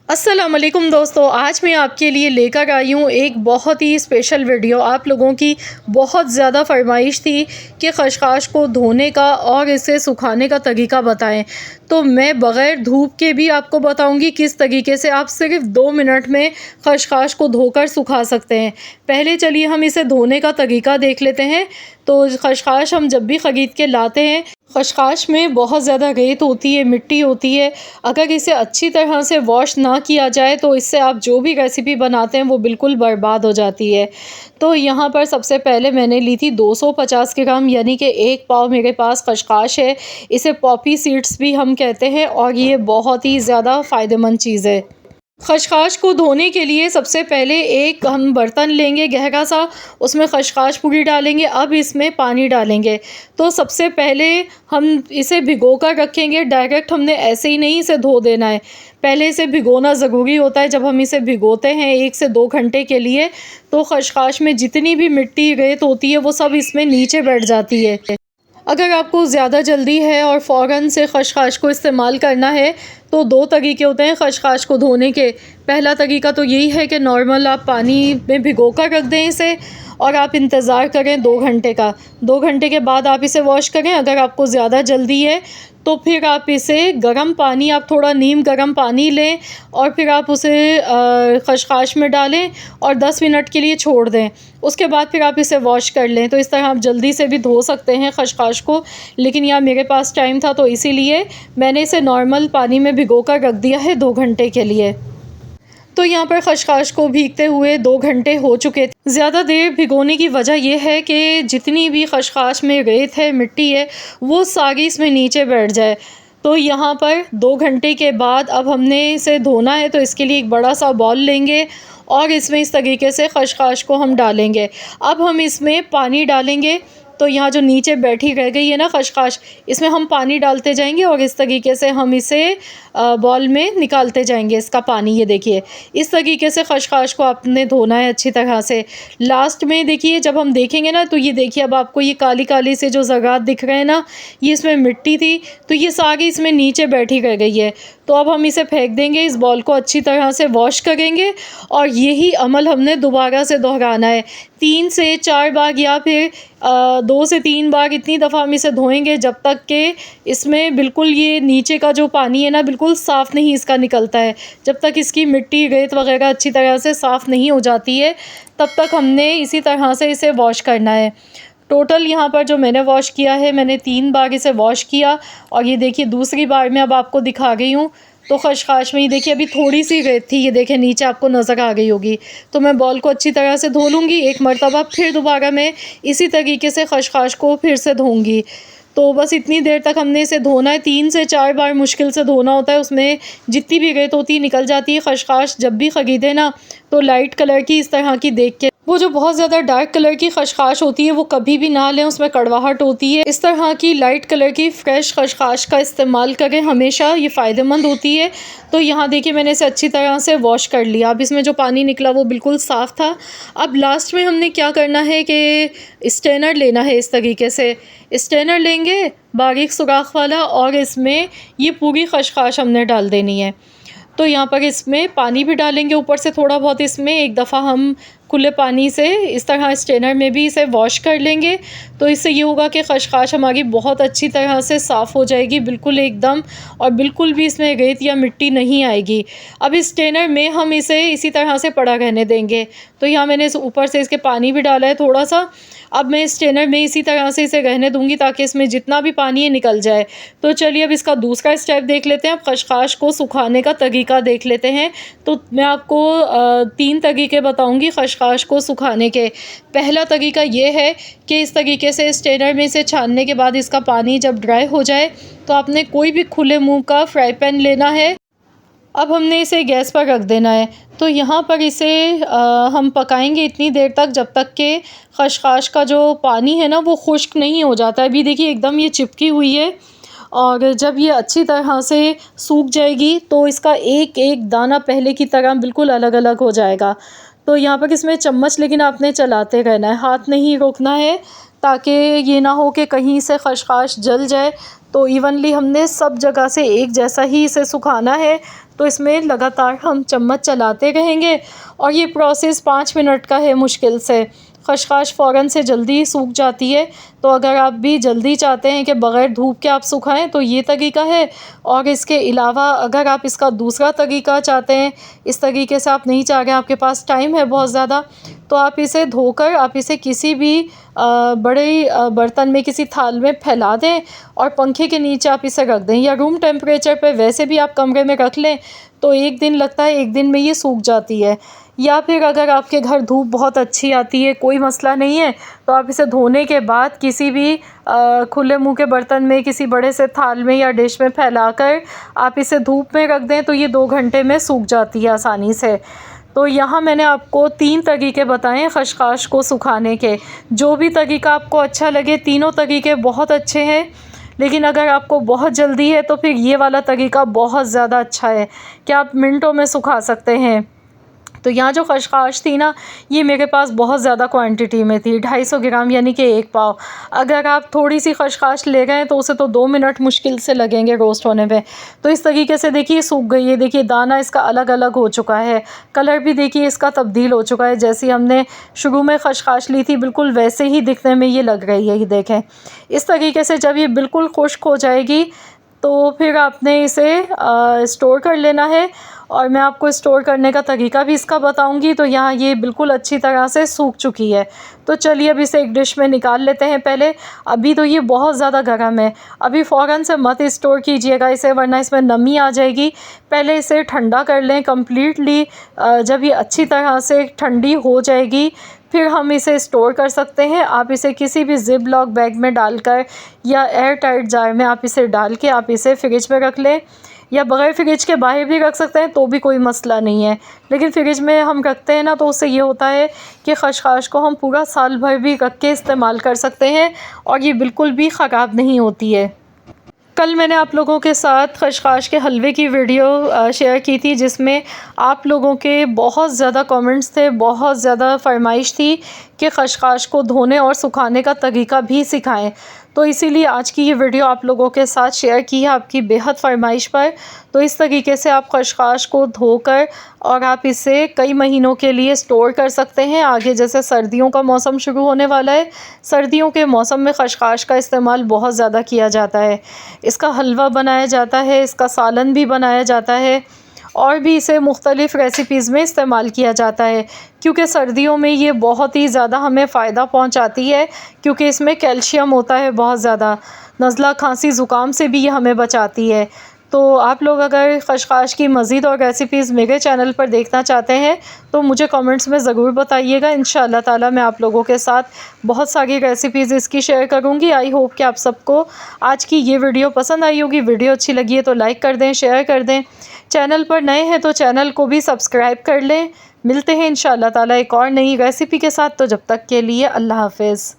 अस्सलाम वालेकुम दोस्तों, आज मैं आपके लिए लेकर आई हूँ एक बहुत ही स्पेशल वीडियो। आप लोगों की बहुत ज़्यादा फरमाइश थी कि खशखाश को धोने का और इसे सुखाने का तरीका बताएं, तो मैं बग़ैर धूप के भी आपको बताऊंगी किस तरीके से आप सिर्फ 2 मिनट में खशखाश को धोकर सुखा सकते हैं। पहले चलिए हम इसे धोने का तरीका देख लेते हैं। तो खशखाश हम जब भी ख़रीद के लाते हैं, खशखाश में बहुत ज़्यादा रेत होती है, मिट्टी होती है। अगर इसे अच्छी तरह से वॉश ना किया जाए तो इससे आप जो भी रेसिपी बनाते हैं वो बिल्कुल बर्बाद हो जाती है। तो यहाँ पर सबसे पहले मैंने ली थी 250 ग्राम, यानी कि 1 पाव मेरे पास खशखाश है। इसे पॉपी सीड्स भी हम कहते हैं और ये बहुत ही ज़्यादा फ़ायदेमंद चीज़ है। खशखाश को धोने के लिए सबसे पहले एक हम बर्तन लेंगे गहरा सा, उसमें खशखाश पूरी डालेंगे। अब इसमें पानी डालेंगे। तो सबसे पहले हम इसे भिगो कर रखेंगे, डायरेक्ट हमने ऐसे ही नहीं इसे धो देना है। पहले इसे भिगोना ज़रूरी होता है। जब हम इसे भिगोते हैं 1 से 2 घंटे के लिए, तो खशखाश में जितनी भी मिट्टी रेत होती है वो सब इसमें नीचे बैठ जाती है। अगर आपको ज़्यादा जल्दी है और फ़ौरन से खशखाश को इस्तेमाल करना है तो 2 तरीके होते हैं खशखाश को धोने के। पहला तरीका तो यही है कि नॉर्मल आप पानी में भिगो कर रख दें इसे और आप इंतज़ार करें 2 घंटे का। 2 घंटे के बाद आप इसे वॉश करें। अगर आपको ज़्यादा जल्दी है तो फिर आप इसे गर्म पानी, आप थोड़ा नीम गर्म पानी लें और फिर आप उसे खशखाश में डालें और 10 मिनट के लिए छोड़ दें। उसके बाद फिर आप इसे वॉश कर लें। तो इस तरह आप जल्दी से भी धो सकते हैं खशखाश को। लेकिन यहाँ मेरे पास टाइम था तो इसीलिए मैंने इसे नॉर्मल पानी में भिगो कर रख दिया है 2 घंटे के लिए। तो यहाँ पर खशखाश को भीगते हुए 2 घंटे हो चुके थे। ज़्यादा देर भिगोने की वजह यह है कि जितनी भी खशखाश में रेत है, मिट्टी है, वो सारी इसमें नीचे बैठ जाए। तो यहाँ पर 2 घंटे के बाद अब हमने इसे धोना है, तो इसके लिए एक बड़ा सा बॉल लेंगे और इसमें इस तरीके से खशखाश को हम डालेंगे। अब हम इसमें पानी डालेंगे। तो यहाँ जो नीचे बैठी रह गई है ना खशखाश, इसमें हम पानी डालते जाएंगे और इस तरीके से हम इसे बॉल में निकालते जाएंगे इसका पानी। ये देखिए, इस तरीके से खशखाश को आपने धोना है अच्छी तरह से। लास्ट में देखिए, जब हम देखेंगे ना, तो ये देखिए अब आपको ये काली काली से जो ज़रात दिख रहे हैं ना, ये इसमें मिट्टी थी, तो ये सारी इसमें नीचे बैठी रह गई है। तो अब हम इसे फेंक देंगे, इस बॉल को अच्छी तरह से वॉश करेंगे और यही अमल हमने दोबारा से दोहराना है 3 से 4 बार या फिर 2 से 3 बार। इतनी दफ़ा हम इसे धोएंगे जब तक कि इसमें बिल्कुल ये नीचे का जो पानी है ना, बिल्कुल साफ़ नहीं इसका निकलता है। जब तक इसकी मिट्टी रेत वगैरह अच्छी तरह से साफ़ नहीं हो जाती है, तब तक हमने इसी तरह से इसे वॉश करना है। टोटल यहाँ पर जो मैंने वॉश किया है, मैंने 3 बार इसे वॉश किया और ये देखिए दूसरी बार में अब आपको दिखा गई हूँ। तो खशखाश में ये देखिए अभी थोड़ी सी रेत थी, ये देखिए नीचे आपको नज़र आ गई होगी। तो मैं बॉल को अच्छी तरह से धो लूँगी एक मरतबा, फिर दोबारा मैं इसी तरीके से खशखाश को फिर से धोऊँगी। तो बस इतनी देर तक हमने इसे धोना है। 3 से 4 बार मुश्किल से धोना होता है, उसमें जितनी भी रेत होती है निकल जाती है। खशखाश जब भी ख़रीदे ना, तो लाइट कलर की इस तरह की देख के, वो जो बहुत ज़्यादा डार्क कलर की खशखाश होती है वो कभी भी ना लें, उसमें कड़वाहट होती है। इस तरह की लाइट कलर की फ़्रेश खशखाश का इस्तेमाल करें हमेशा, ये फ़ायदेमंद होती है। तो यहाँ देखिए मैंने इसे अच्छी तरह से वॉश कर लिया। अब इसमें जो पानी निकला वो बिल्कुल साफ़ था। अब लास्ट में हमने क्या करना है कि स्ट्रेनर लेना है। इस तरीके से स्ट्रेनर लेंगे बारीक सुराख वाला और इसमें ये पूरी खशखाश हमने डाल देनी है। तो यहाँ पर इसमें पानी भी डालेंगे ऊपर से थोड़ा बहुत। इसमें एक दफ़ा हम खुले पानी से इस तरह स्ट्रेनर में भी इसे वॉश कर लेंगे। तो इससे ये होगा कि खशखाश हमारी बहुत अच्छी तरह से साफ़ हो जाएगी, बिल्कुल एकदम, और बिल्कुल भी इसमें रेत या मिट्टी नहीं आएगी। अब इस स्ट्रेनर में हम इसे इसी तरह से पड़ा रहने देंगे। तो यहाँ मैंने इस ऊपर से इसके पानी भी डाला है थोड़ा सा। अब मैं स्ट्रेनर में इसी तरह से इसे रहने दूँगी ताकि इसमें जितना भी पानी है निकल जाए। तो चलिए अब इसका दूसरा स्टेप देख लेते हैं। अब खशखाश को सुखाने का तरीका देख लेते हैं। तो मैं आपको 3 तरीके बताऊँगी खशखाश को सुखाने के। पहला तरीका ये है कि इस तरीके से स्ट्रेनर में इसे छानने के बाद इसका पानी जब ड्राई हो जाए, तो आपने कोई भी खुले मुंह का फ्राई पैन लेना है। अब हमने इसे गैस पर रख देना है। तो यहाँ पर इसे हम पकाएंगे इतनी देर तक जब तक कि खशखाश का जो पानी है ना वो खुश्क नहीं हो जाता है। अभी देखिए एकदम ये चिपकी हुई है और जब ये अच्छी तरह से सूख जाएगी तो इसका एक एक दाना पहले की तरह बिल्कुल अलग अलग हो जाएगा। तो यहाँ पर इसमें चम्मच लेकिन आपने चलाते रहना है, हाथ नहीं रोकना है, ताकि ये ना हो कि कहीं से खशखाश जल जाए। तो इवनली हमने सब जगह से एक जैसा ही इसे सुखाना है। तो इसमें लगातार हम चम्मच चलाते रहेंगे और ये प्रोसेस 5 मिनट का है मुश्किल से। खशखाश फ़ौरन से जल्दी सूख जाती है। तो अगर आप भी जल्दी चाहते हैं कि बग़ैर धूप के आप सुखाएं तो ये तरीका है। और इसके अलावा अगर आप इसका दूसरा तरीका चाहते हैं, इस तरीके से आप नहीं चाह रहे, आपके पास टाइम है बहुत ज़्यादा, तो आप इसे धोकर आप इसे किसी भी बड़े बर्तन में, किसी थाल में फैला दें और पंखे के नीचे आप इसे रख दें, या रूम टेम्परेचर पे वैसे भी आप कमरे में रख लें तो 1 दिन लगता है, 1 दिन में ये सूख जाती है। या फिर अगर आपके घर धूप बहुत अच्छी आती है, कोई मसला नहीं है, तो आप इसे धोने के बाद किसी भी खुले मुंह के बर्तन में, किसी बड़े से थाल में या डिश में फैलाकर आप इसे धूप में रख दें तो ये 2 घंटे में सूख जाती है आसानी से। तो यहाँ मैंने आपको 3 तरीके बताएं खशखाश को सुखाने के। जो भी तरीका आपको अच्छा लगे, तीनों तरीके बहुत अच्छे हैं, लेकिन अगर आपको बहुत जल्दी है तो फिर ये वाला तरीका बहुत ज़्यादा अच्छा है कि आप मिनटों में सुखा सकते हैं। तो यहाँ जो खशखाश थी ना, ये मेरे पास बहुत ज़्यादा क्वांटिटी में थी, 250 ग्राम यानी कि 1 पाव। अगर आप थोड़ी सी खशखाश ले गए तो उसे तो 2 मिनट मुश्किल से लगेंगे रोस्ट होने में। तो इस तरीके से देखिए सूख गई है। देखिए दाना इसका अलग अलग हो चुका है, कलर भी देखिए इसका तब्दील हो चुका है। जैसी हमने शुरू में खशखाश ली थी बिल्कुल वैसे ही दिखने में ये लग रही है। ये देखें, इस तरीके से जब ये बिल्कुल खुश्क हो जाएगी तो फिर आपने इसे स्टोर कर लेना है। और मैं आपको स्टोर करने का तरीका भी इसका बताऊंगी। तो यहाँ ये बिल्कुल अच्छी तरह से सूख चुकी है। तो चलिए अब इसे एक डिश में निकाल लेते हैं पहले। अभी तो ये बहुत ज़्यादा गर्म है, अभी फ़ौरन से मत स्टोर कीजिएगा इसे, वरना इसमें नमी आ जाएगी। पहले इसे ठंडा कर लें कम्प्लीटली। जब ये अच्छी तरह से ठंडी हो जाएगी फिर हम इसे स्टोर कर सकते हैं। आप इसे किसी भी ज़िप लॉक बैग में डालकर या एयर टाइट जार में आप इसे डाल के आप इसे फ्रिज में रख लें, या बग़ैर फ्रिज के बाहर भी रख सकते हैं तो भी कोई मसला नहीं है। लेकिन फ्रिज में हम रखते हैं ना तो उससे ये होता है कि खशखाश को हम पूरा साल भर भी रख के इस्तेमाल कर सकते हैं और ये बिल्कुल भी ख़राब नहीं होती है। कल मैंने आप लोगों के साथ खशखाश के हलवे की वीडियो शेयर की थी, जिसमें आप लोगों के बहुत ज़्यादा कमेंट्स थे, बहुत ज़्यादा फरमाइश थी कि खशखाश को धोने और सुखाने का तरीका भी सिखाएं। तो इसीलिए आज की ये वीडियो आप लोगों के साथ शेयर की है आपकी बेहद फरमाइश पर। तो इस तरीके से आप खशखाश को धोकर और आप इसे कई महीनों के लिए स्टोर कर सकते हैं। आगे जैसे सर्दियों का मौसम शुरू होने वाला है, सर्दियों के मौसम में खशखाश का इस्तेमाल बहुत ज़्यादा किया जाता है। इसका हलवा बनाया जाता है, इसका सालन भी बनाया जाता है और भी इसे मुख्तलिफ़ रेसिपीज़ में इस्तेमाल किया जाता है। क्योंकि सर्दियों में ये बहुत ही ज़्यादा हमें फ़ायदा पहुंचाती है, क्योंकि इसमें कैल्शियम होता है बहुत ज़्यादा। नज़ला, खांसी, ज़ुकाम से भी ये हमें बचाती है। तो आप लोग अगर खशखाश की मज़ीद और रेसिपीज़ मेरे चैनल पर देखना चाहते हैं तो मुझे कमेंट्स में ज़रूर बताइएगा। इंशाअल्लाह ताला मैं आप लोगों के साथ बहुत सारी रेसिपीज़ इसकी शेयर करूँगी। आई होप कि आप सबको आज की ये वीडियो पसंद आई होगी। वीडियो अच्छी लगी है तो लाइक कर दें, शेयर कर दें। चैनल पर नए हैं तो चैनल को भी सब्सक्राइब कर लें। मिलते हैं इंशाअल्लाह ताला एक और नई रेसिपी के साथ। तो जब तक के लिए अल्लाह हाफ़िज़।